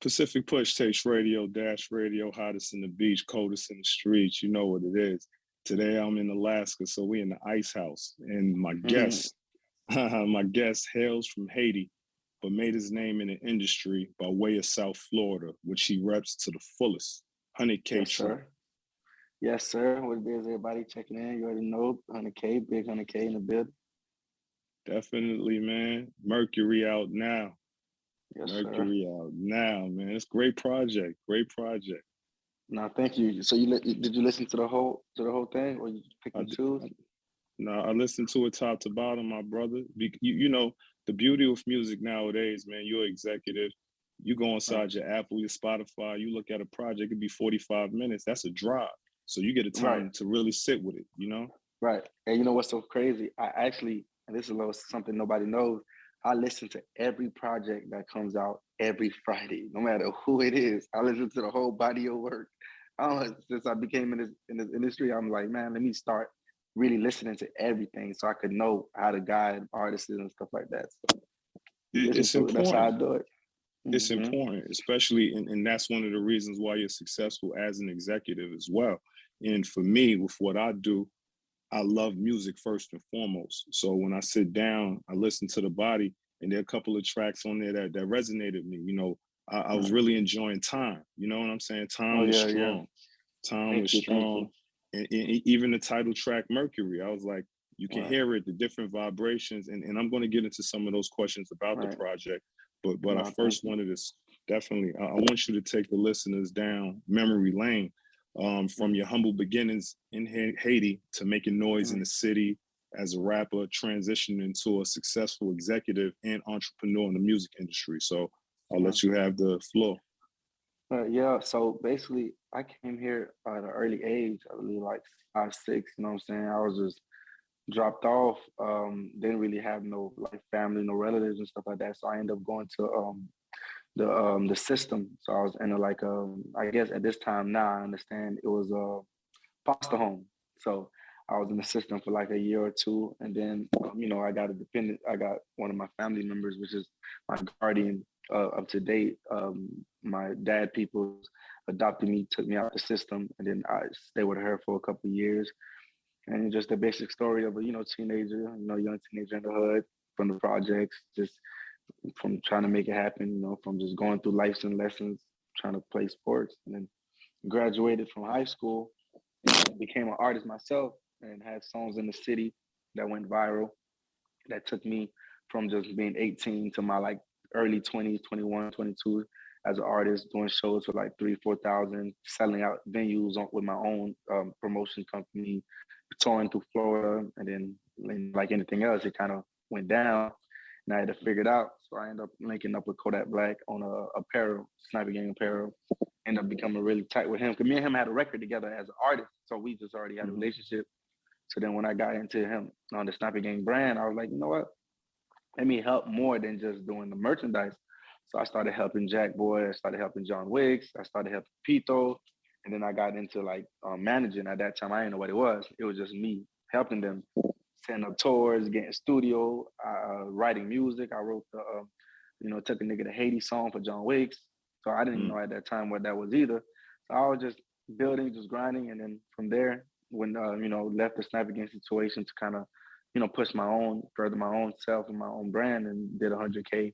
Pacific Push takes radio, dash radio, hottest in the beach, coldest in the streets. You know what it is. Today I'm in Alaska, so we in the ice house. And my guest, my guest hails from Haiti, but made his name in the industry by way of South Florida, which he reps to the fullest. 100K Yes, sir. Yes, sir. What it is, everybody checking in. You already know 100K, big 100K in the building. Definitely, man. Mercury out now. Yes, Mercury sir. out now, man. It's a great project. Great project. No, thank you. So did you listen to the whole thing, or you pick and choose? No, I listened to it top to bottom, my brother. You know, the beauty of music nowadays, man, you're executive. You go inside your Apple, your Spotify, you look at a project, it'd be 45 minutes. That's a drive. So you get a time to really sit with it, you know? Right. And you know what's so crazy? I actually, and this is a little something nobody knows, I listen to every project that comes out every Friday, no matter who it is. I listen to the whole body of work. I don't know, since I became in this industry, I'm like, man, let me start really listening to everything so I could know how to guide artists and stuff like that. So it's important. That's how I do it. It's important, especially, and that's one of the reasons why you're successful as an executive as well. And for me, with what I do, I love music first and foremost. So when I sit down, I listen to the body, and there are a couple of tracks on there that resonated with me. You know, I was really enjoying Time. You know what I'm saying? Time was strong. Time was strong. And even the title track, Mercury, I was like, you can hear it, the different vibrations. And I'm going to get into some of those questions about the project. But I first wanted to definitely, I want you to take the listeners down memory lane. From your humble beginnings in Haiti to making noise in the city as a rapper, transitioning into a successful executive and entrepreneur in the music industry. So I'll let you have the floor. Yeah, so basically I came here at an early age, I believe like 5, 6, you know what I'm saying? I was just dropped off, didn't really have no like family, no relatives and stuff like that. So I ended up going to the system. So I was in a like I guess at this time now I understand it was a foster home. So I was in the system for like a year or two, and then you know I got one of my family members, which is my guardian up to date. My dad people adopted me, took me out the system, and then I stayed with her for a couple of years. And just the basic story of a teenager, young teenager in the hood from the projects, just from trying to make it happen, from just going through life's and lessons, trying to play sports, and then graduated from high school and became an artist myself and had songs in the city that went viral. That took me from just being 18 to my like early 20s, 21, 22 as an artist, doing shows for like 3,000, 4,000, selling out venues with my own promotion company, touring through Florida, and then like anything else, it kind of went down. And I had to figure it out. So I ended up linking up with Kodak Black on a apparel, Sniper Gang apparel. Ended up becoming really tight with him. Because me and him had a record together as an artist. So we just already had a relationship. So then when I got into him on the Sniper Gang brand, I was like, you know what? Let me help more than just doing the merchandise. So I started helping Jack Boy. I started helping John Wicks. I started helping Pito. And then I got into like managing. At that time, I didn't know what it was. It was just me helping them, setting up tours, getting studio, writing music. I wrote took a nigga to Haiti song for John Wicks. So I didn't know at that time what that was either. So I was just building, just grinding. And then from there, when, left the Sniper Gang situation to kind of, push further my own self and my own brand, and did 100K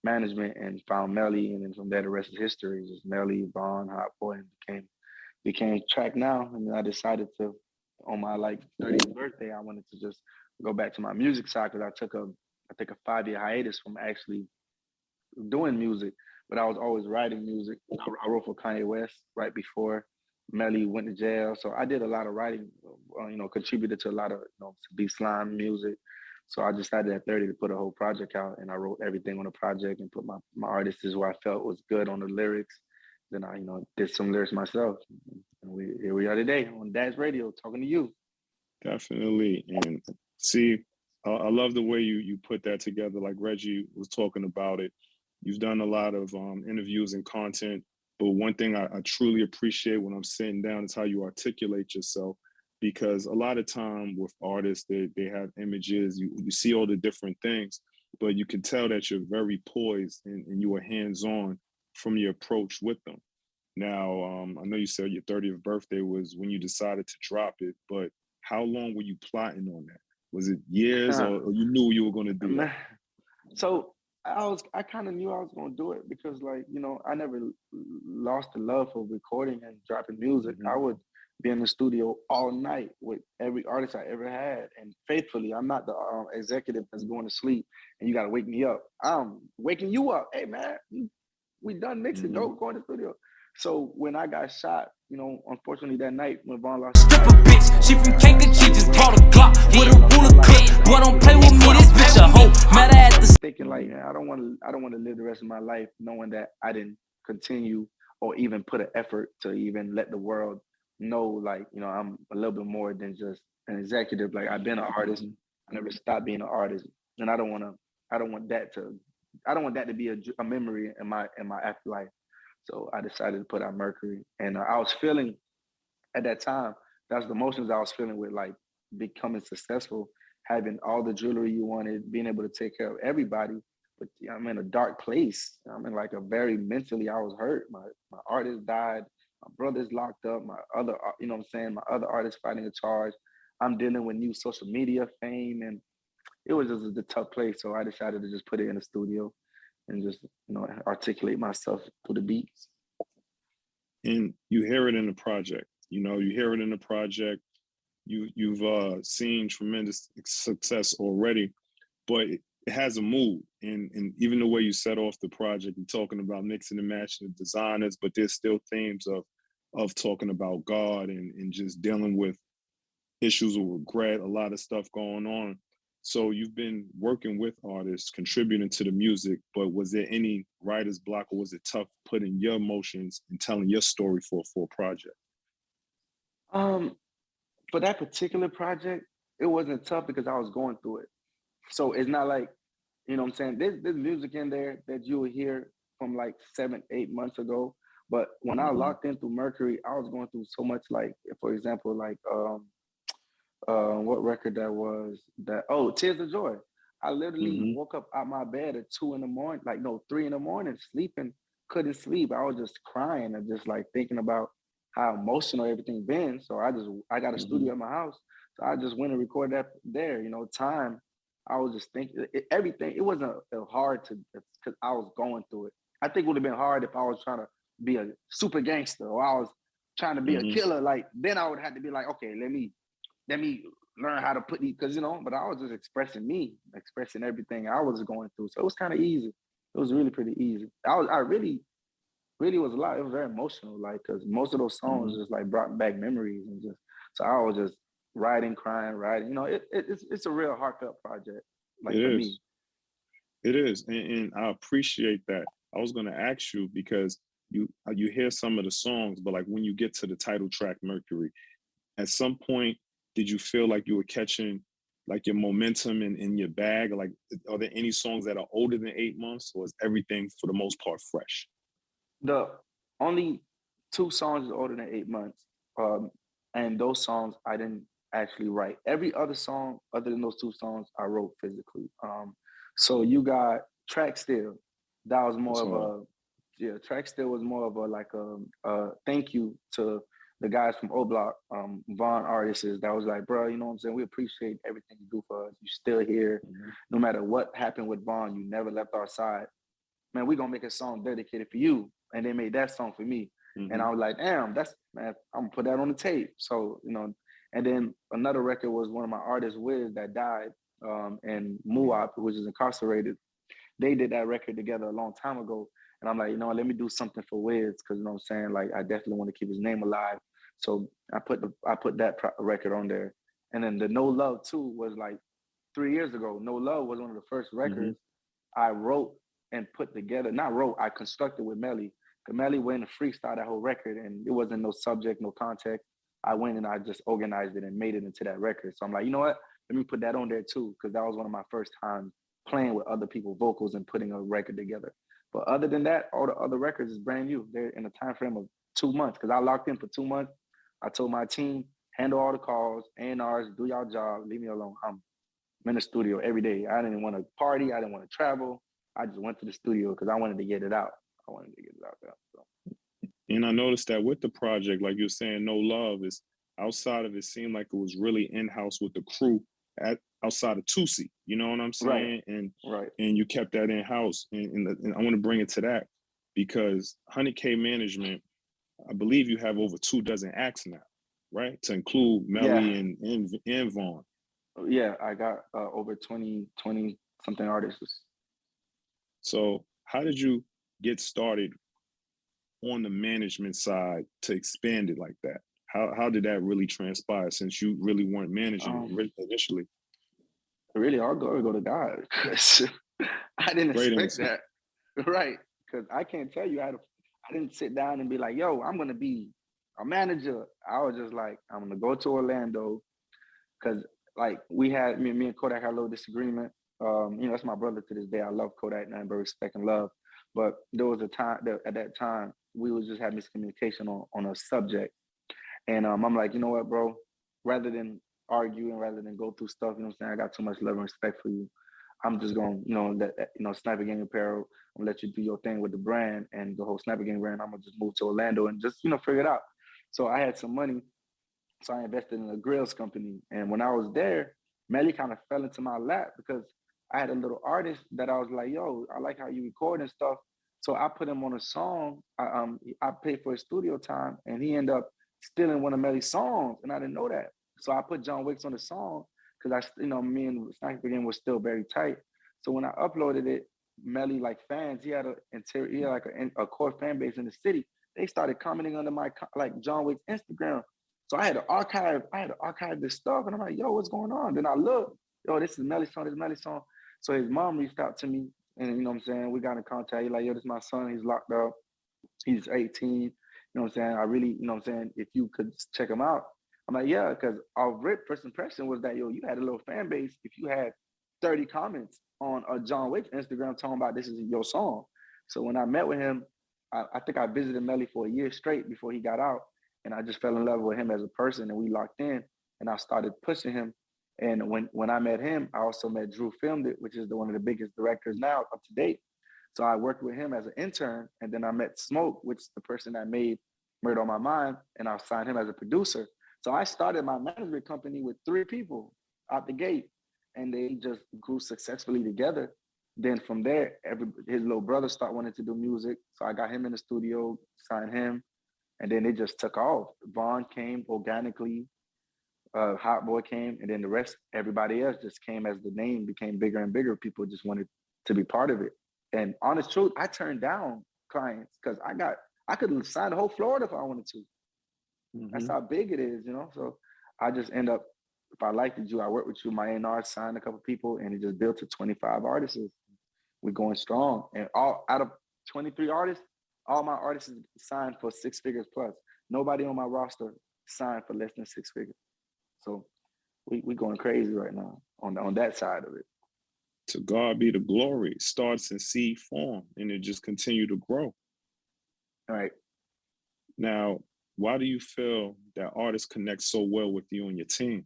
management and found Melly. And then from there, the rest is history. Just Melly, Vaughn, Hot Boy, and became Track Now. And then I decided to, on my like 30th birthday, I wanted to just go back to my music side, because I took a 5-year hiatus from actually doing music, but I was always writing music. I wrote for Kanye West right before Melly went to jail. So I did a lot of writing, contributed to a lot of, B Slime music. So I decided at 30 to put a whole project out, and I wrote everything on the project and put my artists who I felt was good on the lyrics. Then I, did some lyrics myself. And here we are today on Dash Radio talking to you. Definitely. And see, I love the way you put that together. Like Reggie was talking about it. You've done a lot of interviews and content, but one thing I truly appreciate when I'm sitting down is how you articulate yourself, because a lot of time with artists, they have images, you see all the different things, but you can tell that you're very poised and you are hands-on from your approach with them. Now, I know you said your 30th birthday was when you decided to drop it, but how long were you plotting on that? Was it years, or you knew you were going to do that? So I kind of knew I was gonna do it because, like, I never lost the love for recording and dropping music. Mm-hmm. I would be in the studio all night with every artist I ever had, and faithfully, I'm not the executive that's going to sleep and you got to wake me up. I'm waking you up. Hey man, we done mixing. Mm-hmm. Go in the studio. So when I got shot, unfortunately that night when Von lost, stripper bitch, she from Kankakee, just brought a Glock with a ruler clip. Boy, don't play with me, this bitch a hoe. Matter at the thinking like, man, I don't want to live the rest of my life knowing that I didn't continue or even put an effort to even let the world know, like, I'm a little bit more than just an executive. Like, I've been an artist. I never stopped being an artist, and I don't want that to be a memory in my afterlife. So I decided to put out Mercury, and I was feeling at that time, that's the emotions I was feeling with, like, becoming successful, having all the jewelry you wanted, being able to take care of everybody. But I'm in a dark place. I'm in like a very mentally, I was hurt. My artist died. My brother's locked up. My other, my other artists fighting a charge. I'm dealing with new social media fame, and it was just a tough place. So I decided to just put it in the studio and just, articulate myself through the beats. And you hear it in the project. You hear it in the project. You've seen tremendous success already, but it has a mood. And even the way you set off the project, you're talking about mixing and matching the designers, but there's still themes of talking about God and just dealing with issues of regret, a lot of stuff going on. So you've been working with artists, contributing to the music, but was there any writer's block, or was it tough putting your emotions and telling your story for a project? For that particular project, it wasn't tough because I was going through it. So it's not like, what I'm saying? There's music in there that you will hear from like 7-8 months ago. But when I locked in through Mercury, I was going through so much, like, for example, like what record that was, Tears of Joy. I literally woke up out my bed at 2 in the morning, like, no, 3 in the morning, sleeping, couldn't sleep. I was just crying and just like thinking about how emotional everything been. So I got a studio at my house. So I just went and recorded that there, time. I was just thinking everything. It wasn't hard because I was going through it. I think it would have been hard if I was trying to be a super gangster or I was trying to be a killer. Like, then I would have to be like, okay, let me learn how to put these, because, but I was just expressing everything I was going through. So it was kind of easy. It was really pretty easy. I really was a lot. It was very emotional, like, because most of those songs just like brought back memories, and just, so I was just writing, crying, writing. It's a real heartfelt project, like, for me. It is, and I appreciate that. I was going to ask you, because you hear some of the songs, but like when you get to the title track, Mercury, at some point, did you feel like you were catching like your momentum in your bag? Like, are there any songs that are older than 8 months, or is everything for the most part fresh? The only 2 songs is older than 8 months, and those songs I didn't actually write. Every other song other than those 2 songs I wrote physically. So you got Track Still. That was more of a Track Still was more of a like a thank you to the guys from O Block, Von artists. That was like, bro, you know what I'm saying? We appreciate everything you do for us. You're still here. No matter what happened with Von, you never left our side. Man, we're gonna make a song dedicated for you. And they made that song for me. And I was like, damn, man, I'm gonna put that on the tape. So, and then another record was one of my artists, Wiz, that died, and Muab, which is incarcerated. They did that record together a long time ago. And I'm like, let me do something for Wiz, because, what I'm saying, like, I definitely want to keep his name alive. So I put that record on there. And then the No Love 2 was like 3 years ago. No Love was one of the first records I wrote and put together. Not wrote, I constructed with Melly. Melly went and freestyle that whole record, and it wasn't no subject, no context. I went and I just organized it and made it into that record. So I'm like, you know what? Let me put that on there too, because that was one of my first times playing with other people's vocals and putting a record together. But other than that, all the other records is brand new. They're in a time frame of 2 months, because I locked in for 2 months. I told my team, handle all the calls, A&Rs, do y'all job, leave me alone. I'm in the studio every day. I didn't want to party. I didn't want to travel. I just went to the studio because I wanted to get it out. I wanted to get it out there. So. And I noticed that with the project, like you're saying, No Love is outside of it seemed like it was really in-house with the crew outside of Tusi, you know what I'm saying? Right. And you kept that in-house. And I want to bring it to that because 100K Management, I believe you have over 24 acts now, right? To include Melly and Vaughn. Yeah, I got over 20 something artists. So how did you get started on the management side to expand it like that? How did that really transpire since you really weren't managing initially? Really, I'll go to God because I didn't expect that. Right. Because I can't tell you I didn't sit down and be like, yo, I'm going to be a manager. I was just like, I'm going to go to Orlando because like we had, me and Kodak had a little disagreement. You know, that's my brother to this day. I love Kodak, nothing but respect and love. But there was a time at that time, we was just having miscommunication on a subject. And I'm like, you know what, bro, rather than argue and rather than go through stuff, you know what I'm saying? I got too much love and respect for you. I'm just going to, Sniper Gang Apparel, I'm gonna let you do your thing with the brand and the whole Sniper Gang brand. I'm gonna just move to Orlando and just, figure it out. So I had some money. So I invested in a grills company. And when I was there, Melly kind of fell into my lap because I had a little artist that I was like, yo, I like how you record and stuff. So I put him on a song. I paid for his studio time and he ended up stealing one of Melly's songs. And I didn't know that. So I put John Wicks on the song because me and Sniper Gang was still very tight. So when I uploaded it, Melly like fans, he had a core fan base in the city. They started commenting under my like John Wick's Instagram. So I had to archive this stuff, and I'm like, yo, what's going on? Then I look, yo, this is Melly's song, this is Melly's song. So his mom reached out to me, and you know what I'm saying, we got in contact. He's like, yo, this is my son, he's locked up, he's 18. You know what I'm saying? I really, you know what I'm saying, if you could check him out. I'm like, yeah, because our first impression was that, yo, you had a little fan base if you had 30 comments on John Wick's Instagram talking about this is your song. So when I met with him, I think I visited Melly for a year straight before he got out. And I just fell in love with him as a person and we locked in and I started pushing him. And when I met him, I also met Drew Filmed It, which is one of the biggest directors now up to date. So I worked with him as an intern. And then I met Smoke, which is the person that made Murder on My Mind. And I signed him as a producer. So I started my management company with 3 people out the gate. And they just grew successfully together. Then from there, his little brother started wanting to do music. So I got him in the studio, signed him. And then it just took off. Vaughn came organically, Hot Boy came, and then the rest, everybody else just came as the name became bigger and bigger. People just wanted to be part of it. And honest truth, I turned down clients because I could sign the whole Florida if I wanted to. Mm-hmm. That's how big it is, So I just end up, if I liked you, I worked with you, my A&R signed a couple people, and it just built to 25 artists. We're going strong. And all out of 23 artists, all my artists signed for 6 figures plus. Nobody on my roster signed for less than 6 figures. So we going crazy right now on that side of it. To God be the glory. It starts in seed form and it just continue to grow. All right. Now, why do you feel that artists connect so well with you and your team?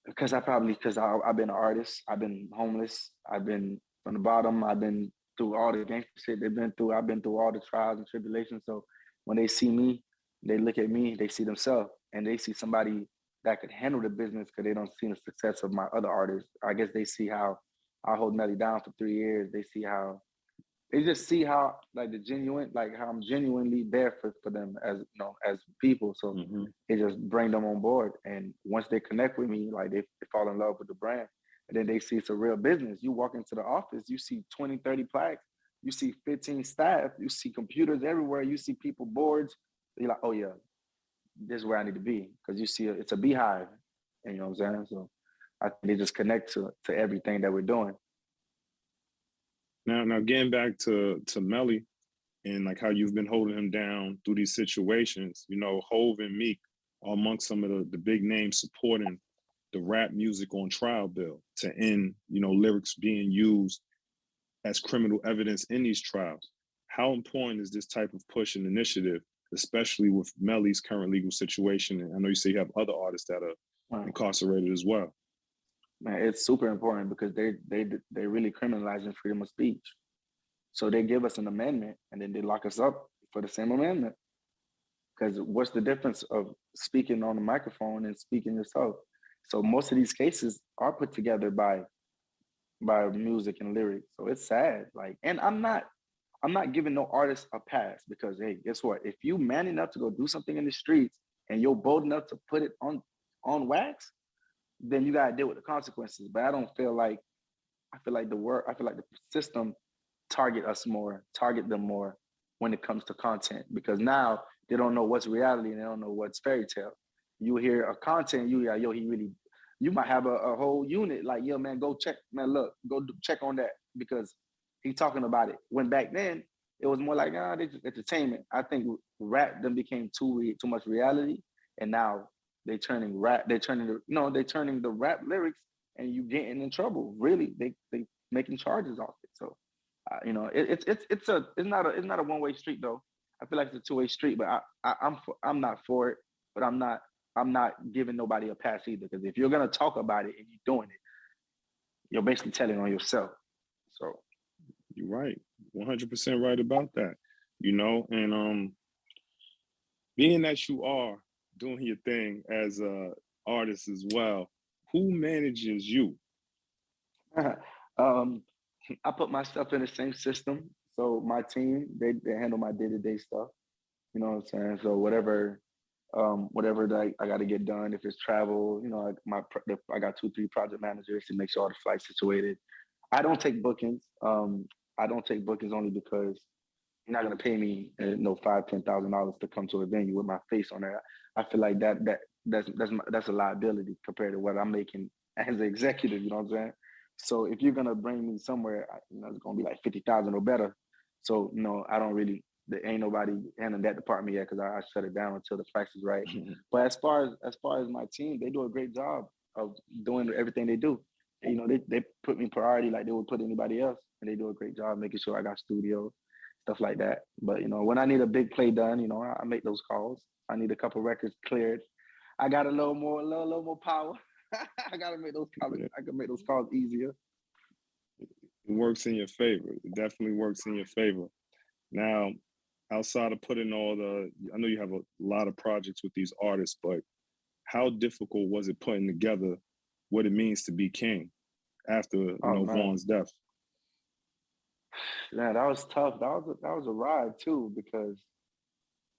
Because I've been an artist. I've been homeless. I've been from the bottom. I've been through all the gangster shit they've been through. I've been through all the trials and tribulations. So when they see me, they look at me, they see themselves, and they see somebody that could handle the business because they don't see the success of my other artists. I guess they see how I hold Melly down for 3 years. They just see how like how I'm genuinely there for them as people. So it just bring them on board. And once they connect with me, like they fall in love with the brand. And then they see it's a real business. You walk into the office, you see 20, 30 plaques, you see 15 staff, you see computers everywhere, you see people boards. You're like, oh yeah, this is where I need to be. Because you see it's a beehive. And you know what I'm saying? So I think they just connect to everything that we're doing. Now getting back to Melly and like how you've been holding him down through these situations, Hov and Meek are amongst some of the big names supporting the rap music on trial bill to end, lyrics being used as criminal evidence in these trials. How important is this type of push and initiative, especially with Melly's current legal situation? And I know you say you have other artists that are incarcerated as well. Man, it's super important because they really criminalizing freedom of speech. So they give us an amendment and then they lock us up for the same amendment. Because what's the difference of speaking on the microphone and speaking yourself? So most of these cases are put together by music and lyrics. So it's sad. Like, and I'm not giving no artist a pass because hey, guess what? If you man enough to go do something in the streets and you're bold enough to put it on wax, then you gotta deal with the consequences. But I feel like the system target them more when it comes to content because now they don't know what's reality and they don't know what's fairy tale. You hear a content, you like, yo, you might have a whole unit like, yo, man, go check, man, look, check on that because he's talking about it. When back then it was more like, they just entertainment. I think rap then became too much reality, and now they're turning the rap lyrics, and you getting in trouble. Really, they making charges off it. So, it's not a one-way street though. I feel like it's a two-way street, but I'm not for it, but I'm not giving nobody a pass either. Because if you're gonna talk about it and you're doing it, you're basically telling on yourself. So You're right, 100% right about that. And being that you are doing your thing as a artist as well, who manages you? I put myself in the same system. So my team, they handle my day-to-day stuff. You know what I'm saying? So whatever that I got to get done, if it's travel, I got 2-3 project managers to make sure all the flights situated. I don't take bookings. I don't take bookings only because you're not gonna pay me $5,000-$10,000 to come to a venue with my face on there. I feel like that's a liability compared to what I'm making as an executive. You know what I'm saying? So if you're gonna bring me somewhere, it's gonna be like 50,000 or better. So no, I don't really. There ain't nobody handling that department yet because I shut it down until the price is right. But as far as my team, they do a great job of doing everything they do. And, they put me priority like they would put anybody else, and they do a great job making sure I got studio stuff like that. But when I need a big play done, I make those calls. I need a couple records cleared. I got a little more power. I gotta make those calls. I can make those calls easier. It works in your favor. It definitely works in your favor. Now, outside of putting I know you have a lot of projects with these artists, but how difficult was it putting together what it means to be king after Vaughn's death? Yeah, that was tough. That was a ride too, because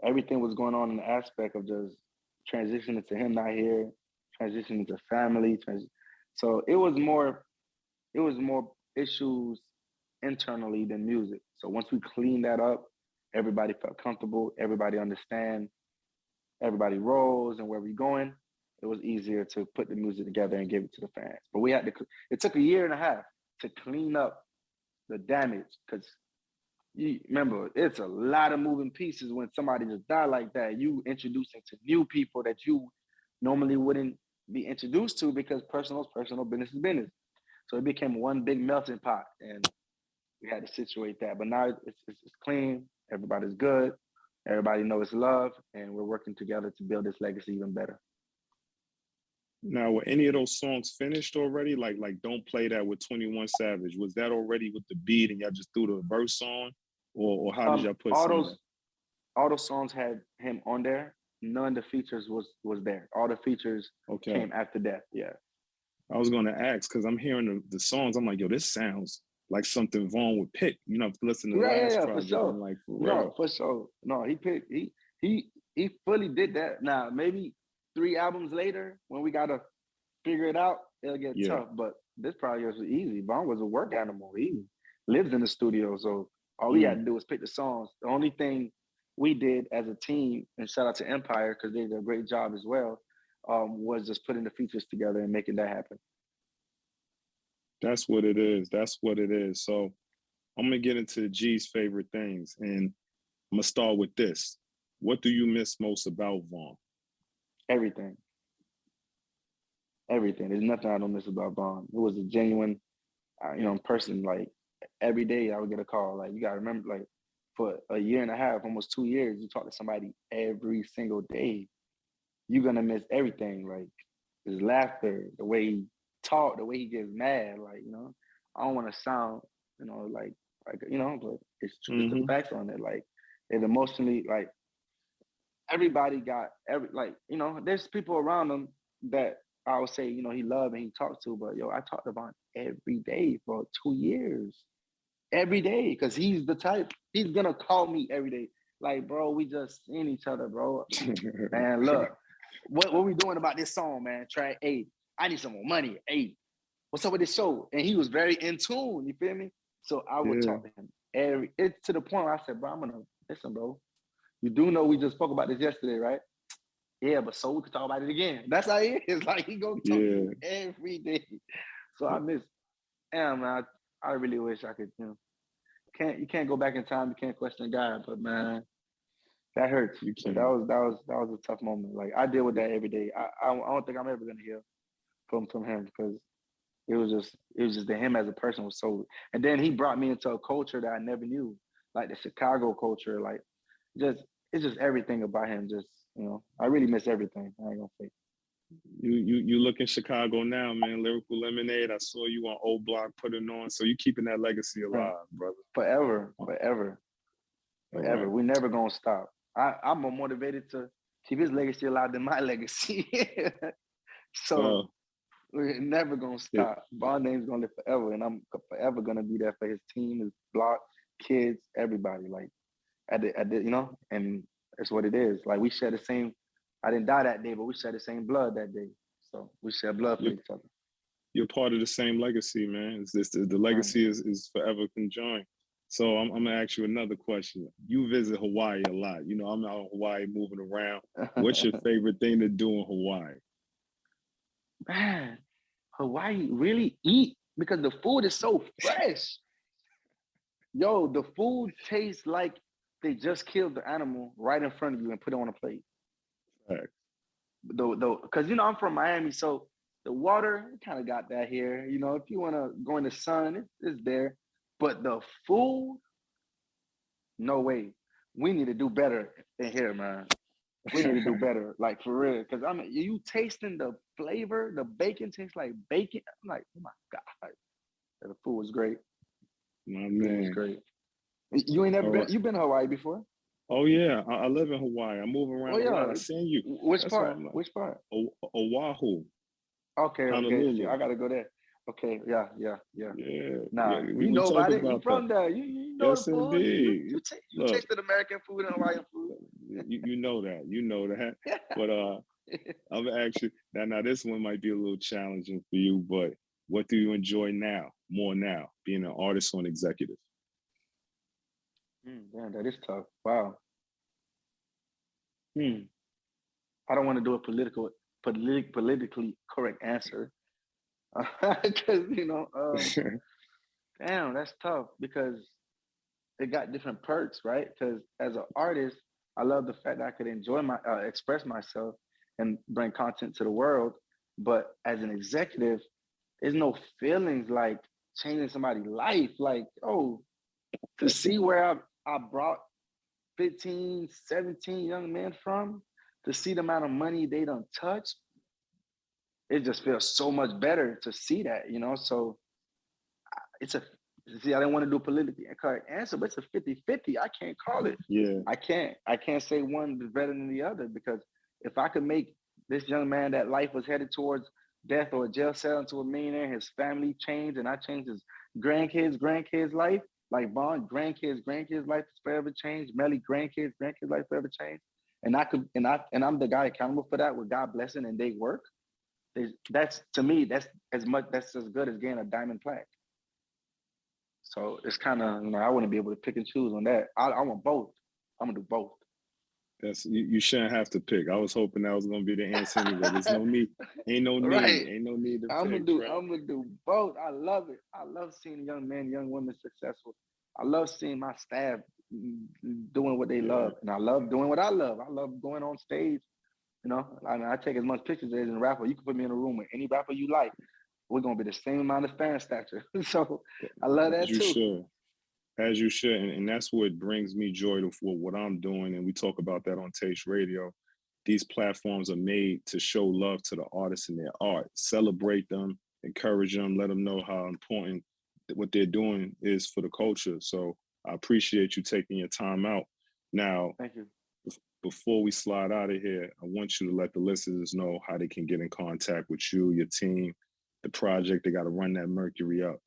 everything was going on in the aspect of just transitioning to him not here, transitioning to family. So it was more issues internally than music. So once we cleaned that up, everybody felt comfortable, everybody understand, everybody rolls and where we going. It was easier to put the music together and give it to the fans. But it took a year and a half to clean up the damage, because you remember, it's a lot of moving pieces when somebody just died like that. You introducing to new people that you normally wouldn't be introduced to because personal is personal, business is business. So it became one big melting pot, and we had to situate that. But now it's clean. Everybody's good. Everybody knows it's love, and we're working together to build this legacy even better. Now, were any of those songs finished already? Like Don't Play That with 21 Savage. Was that already with the beat and y'all just threw the verse on? Or how did y'all put all those songs had him on there. None of the features was there. All the features came after that. Yeah. I was gonna ask because I'm hearing the songs. I'm like, yo, this sounds like something Vaughn would pick. Listen to the last project. For sure. I'm like, for real. No, for sure. No, he fully did that. Now maybe 3 albums later, when we gotta figure it out, it'll get tough. But this project was easy. Vaughn was a work animal. He lives in the studio, so all we had to do was pick the songs. The only thing we did as a team, and shout out to Empire because they did a great job as well, was just putting the features together and making that happen. That's what it is. That's what it is. So I'm gonna get into G's favorite things, and I'm gonna start with this. What do you miss most about Vaughn? Everything. There's nothing I don't miss about Vaughn. It was a genuine, person. Like every day I would get a call. Like, you gotta remember, like for a year and a half, almost 2 years, you talk to somebody every single day. You're gonna miss everything. Like his laughter, the way he talk, the way he gets mad. Like, I don't want to sound, like like, you know, but it's true. It's the facts on it. Like, it emotionally, like, everybody got like, you know, there's people around him that I would say, you know, he loved and he talked to, but yo, I talked about him every day for 2 years. Every day, because he's the type, he's gonna call me every day. Like, bro, we just seeing each other, bro. Man, look, what we doing about this song, man? Track 8. I need some more money. 8. What's up with this show? And he was very in tune, you feel me? So I would talk to him it's to the point where I said, bro, I'm gonna listen, bro. You do know we just spoke about this yesterday, right? Yeah, but so we could talk about it again. That's how he is. Like, he gonna talk to me every day. So I miss, man, I really wish I could, you know, you can't go back in time, you can't question God, but man, that hurts. You can't. That was a tough moment. Like, I deal with that every day. I don't think I'm ever gonna heal from him, because it was just that him as a person was so, and then he brought me into a culture that I never knew, like the Chicago culture, like it's just everything about him. Just, you know, I really miss everything. I ain't gonna fake. You look in Chicago now, man. Lyrical Lemonade. I saw you on Old Block putting on. So you keeping that legacy alive, brother. Forever. Right. We never gonna stop. I'm more motivated to keep his legacy alive than my legacy. So we're never gonna stop. Bond name's gonna live forever, and I'm forever gonna be there for his team, his block, kids, everybody. Like, at the you know, and that's what it is. Like, we share the same. I didn't die that day, but we share the same blood that day. So we share blood for each other. You're part of the same legacy, man. It's this, the legacy is forever conjoined. So I'm gonna ask you another question. You visit Hawaii a lot. You know, I'm out in Hawaii moving around. What's your favorite thing to do in Hawaii? Man, Hawaii, really eat, because the food is so fresh. Yo, the food tastes like they just killed the animal right in front of you and put it on a plate. Right. Because, you know, I'm from Miami, so the water kind of got that here. You know, if you want to go in the sun, it's there. But the food, no way. We need to do better in here, man. We need to do better, like, for real. Because you tasting the flavor, the bacon tastes like bacon. I'm like, oh my God. The food was great. My man. It was great. You ain't never been, you been to Hawaii before? Oh yeah, I live in Hawaii. I move around a lot. I seen you. Which part? Which part? Oahu. Okay. I gotta go there. Okay, yeah. Nah, we you know about it. You about from there. You know yes, the food. Indeed. You tasted American food and Hawaiian food. You know that. You know that. But I'm actually now this one might be a little challenging for you, but what do you enjoy more now, being an artist or an executive? Damn, that is tough. Wow. I don't want to do a politically correct answer. Because, you know, damn, that's tough, because it got different perks, right? Because as an artist, I love the fact that I could enjoy express myself and bring content to the world. But as an executive, there's no feelings like changing somebody's life. Like, oh, to see where I brought 15, 17 young men from, to see the amount of money they done touched, it just feels so much better to see that, you know? So I didn't want to do a politically correct answer, but it's a 50-50. I can't call it. Yeah. I can't say one is better than the other, because if I could make this young man that life was headed towards death or a jail cell into a millionaire, his family changed, and I changed his grandkids' life, like Bond, grandkids' life is forever changed. Melly, grandkids' life forever changed. And I'm the guy accountable for that, with God blessing and they work. That's, to me, that's as good as getting a diamond plaque. So it's kind of, you know, I wouldn't be able to pick and choose on that. I want both. I'm gonna do both. You shouldn't have to pick. I was hoping that was gonna be the answer anyway. There's no need. Ain't no need. Right. Ain't no need to pick. I'm gonna do both. I love it. I love seeing young men, young women successful. I love seeing my staff doing what they love, and I love doing what I love. I love going on stage. You know, I take as much pictures as a rapper. You can put me in a room with any rapper you like. We're gonna be the same amount of fan stature. So I love that too. As you should, and that's what brings me joy for what I'm doing. And we talk about that on Taste Radio. These platforms are made to show love to the artists and their art, celebrate them, encourage them, let them know how important what they're doing is for the culture. So I appreciate you taking your time out. Now, Thank you. before we slide out of here, I want you to let the listeners know how they can get in contact with you, your team, the project. They got to run that Mercury up.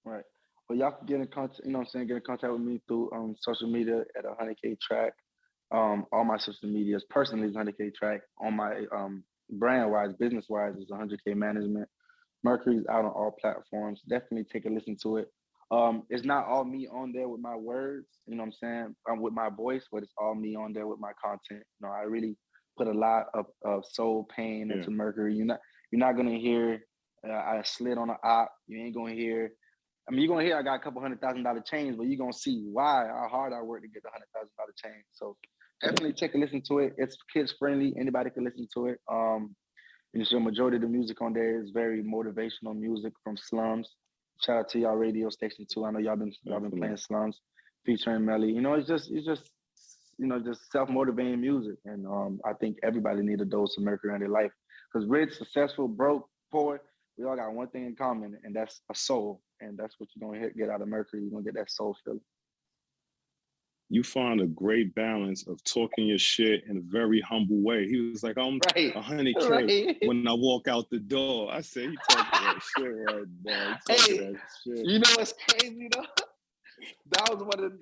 Right. Well, y'all can get in contact, you know what I'm saying, get in contact with me through social media at 100K track. All my social medias, personally is 100K track. On my brand wise, business wise is 100K management. Mercury's out on all platforms. Definitely take a listen to it. It's not all me on there with my words, you know what I'm saying, with my voice, but it's all me on there with my content. You know, I really put a lot of soul pain into Mercury. You're not gonna hear I slid on an op. You ain't gonna hear. I mean, you're gonna hear I got a couple $100,000 chains, but you're gonna see why how hard I worked to get the $100,000 chain. So definitely take a listen to it. It's kids friendly. Anybody can listen to it. And so majority of the music on there is very motivational music from Slums. Shout out to y'all radio station too. I know y'all been playing Slums, featuring Melly. You know, it's just just self-motivating music. And I think everybody need a dose of Mercury in their life. Because rich, successful, broke, poor, we all got one thing in common, and that's a soul. And that's what you're gonna get out of Mercury. You're gonna get that soul feeling. You find a great balance of talking your shit in a very humble way. He was like, I'm 100K when I walk out the door. I said, he talking that shit right now. He talking that shit. You know what's crazy though? That was one of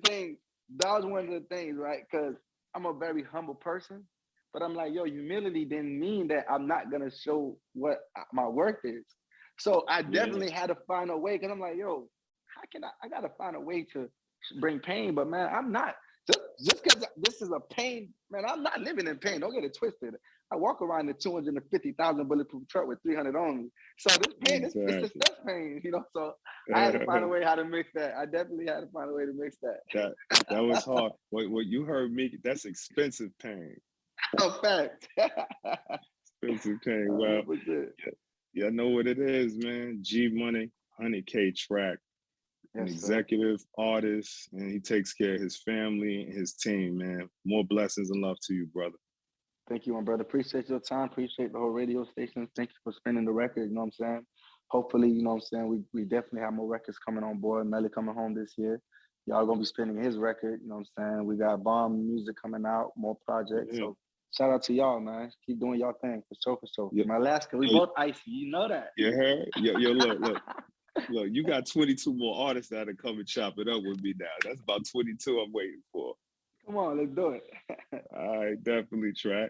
the things, right? Because I'm a very humble person, but I'm like, yo, humility didn't mean that I'm not gonna show what my worth is. So I definitely had to find a way, because I'm like, yo, how can I gotta find a way to bring pain, but man, I'm not just because this is a pain, man. I'm not living in pain. Don't get it twisted. I walk around in 250,000 bulletproof truck with 300 on me. So this pain, it's success pain, you know. So I had to find a way how to mix that. I definitely had to find a way to mix that. That was hard. What you heard me? That's expensive pain. Oh, fact. Expensive pain. Well, yeah, I know what it is, man. G Money, 100K track. An executive artist, and he takes care of his family and his team, man. More blessings and love to you, brother. Thank you, my brother. Appreciate your time. Appreciate the whole radio station. Thank you for spinning the record. You know what I'm saying? Hopefully, you know what I'm saying, we definitely have more records coming on board. Melly coming home this year. Y'all gonna be spinning his record. You know what I'm saying? We got bomb music coming out, more projects. So shout out to y'all, man. Keep doing y'all thing, for sure. Yeah. My Alaska, we both icy. You know that. Yeah, yo, look. Look, you got 22 more artists that are come and chop it up with me now. That's about 22 I'm waiting for. Come on, let's do it. All right, definitely, track.